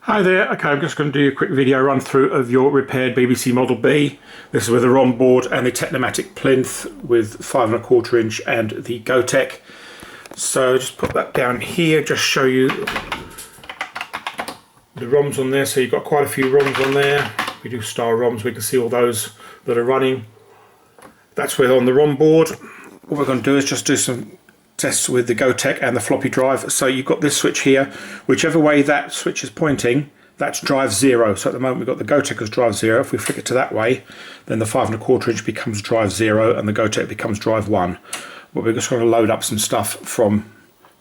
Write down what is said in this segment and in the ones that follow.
Hi there, okay, I'm just going to do a quick video run through of your repaired BBC Model B. This is with the ROM board and the Technomatic plinth with 5¼ inch and the Gotek. So just put that down here, just show you the ROMs on there. So you've got quite a few ROMs on there. We do star ROMs, we can see all those that are running. That's where on the ROM board. What we're going to do is just do some tests with the Gotek and the floppy drive. So you've got this switch here, whichever way that switch is pointing, that's drive 0. So at the moment we've got the Gotek as drive 0. If we flick it to that way, then the 5¼ inch becomes drive 0 and the Gotek becomes drive 1. But we're just going to load up some stuff from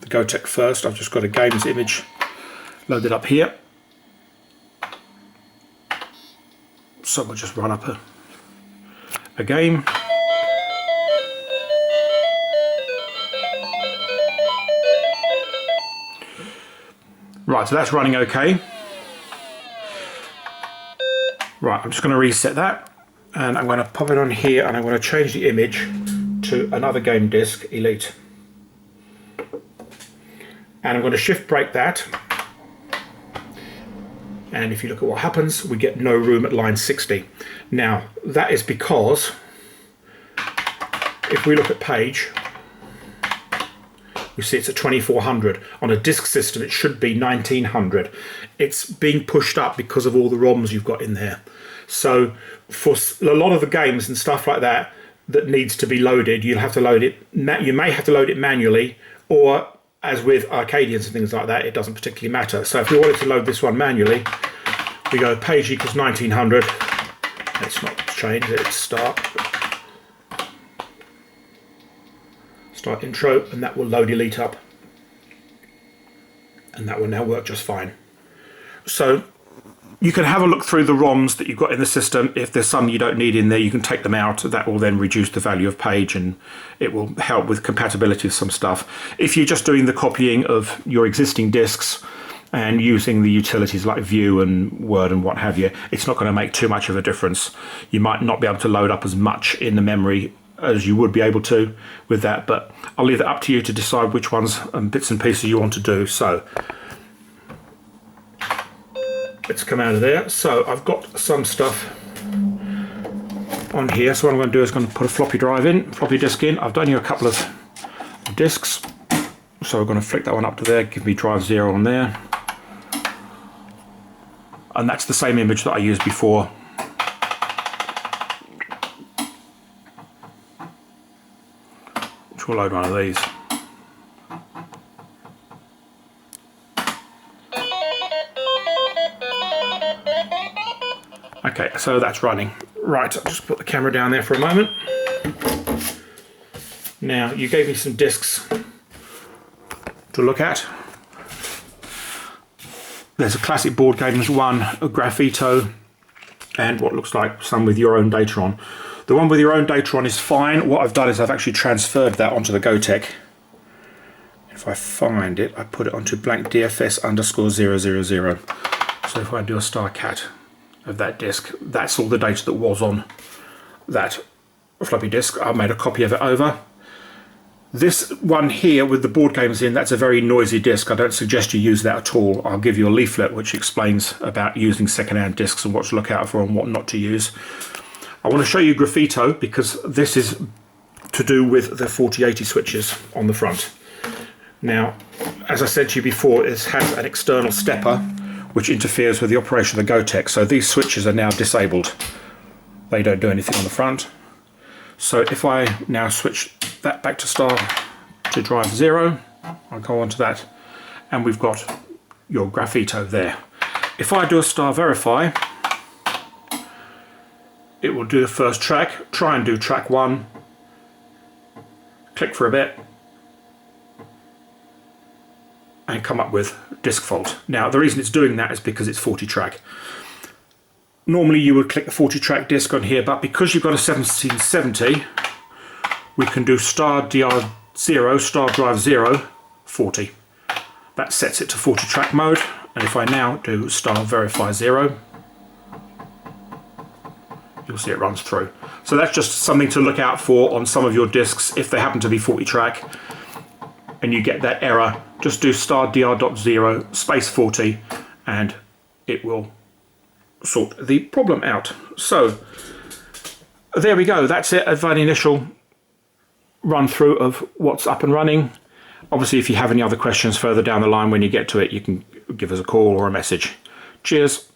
the Gotek first. I've just got a games image loaded up here. So we'll just run up a game. Right, so that's running okay. Right, I'm just going to reset that and I'm going to pop it on here and I'm going to change the image to another game disc, Elite. And I'm going to shift break that. And if you look at what happens, we get no room at line 60. Now, that is because if we look at page, you see it's at 2400. On a disk system it should be 1900. It's being pushed up because of all the ROMs you've got in there. So for a lot of the games and stuff like that that needs to be loaded, you'll have to load it. You may have to load it manually, or as with Arcadians and things like that, it doesn't particularly matter. So if we wanted to load this one manually, we go page equals 1900. It's not changed, it's start intro, and that will load Elite up, and that will now work just fine. So you can have a look through the ROMs that you've got in the system. If there's some you don't need in there, you can take them out. That will then reduce the value of page and it will help with compatibility of some stuff. If you're just doing the copying of your existing discs and using the utilities like View and Word and what have you, it's not going to make too much of a difference. You might not be able to load up as much in the memory as you would be able to with that, but I'll leave it up to you to decide which ones and bits and pieces you want to do. So let's come out of there. So I've got some stuff on here. So what I'm going to do is going to put a floppy disk in. I've done you a couple of discs. So we're going to flick that one up to there, give me drive 0 on there. And that's the same image that I used before. We'll load one of these. Okay, so that's running. Right, I'll just put the camera down there for a moment. Now, you gave me some discs to look at. There's a classic board games one, a Graffito, and what looks like some with your own data on. The one with your own data on is fine. What I've done is I've actually transferred that onto the Gotek. If I find it, I put it onto blank DFS_000. So if I do a star cat of that disk, that's all the data that was on that floppy disk. I've made a copy of it over. This one here with the board games in, that's a very noisy disk. I don't suggest you use that at all. I'll give you a leaflet which explains about using second-hand disks and what to look out for and what not to use. I want to show you Graffito because this is to do with the 4080 switches on the front. Now, as I said to you before, it has an external stepper which interferes with the operation of the Gotek. So these switches are now disabled. They don't do anything on the front. So if I now switch that back to drive 0, I'll go on to that, and we've got your Graffito there. If I do a star verify, it will do the first track, try and do track 1, click for a bit, and come up with disk fault. Now the reason it's doing that is because it's 40 track. Normally you would click the 40 track disc on here, but because you've got a 1770, we can do star DR0, star drive 0, 40. That sets it to 40 track mode, and if I now do star verify 0, you'll see it runs through. So that's just something to look out for on some of your discs if they happen to be 40 track and you get that error. Just do star dr.0 space 40 and it will sort the problem out. So there we go, that's it, of an initial run through of what's up and running. Obviously, if you have any other questions further down the line when you get to it, you can give us a call or a message. Cheers.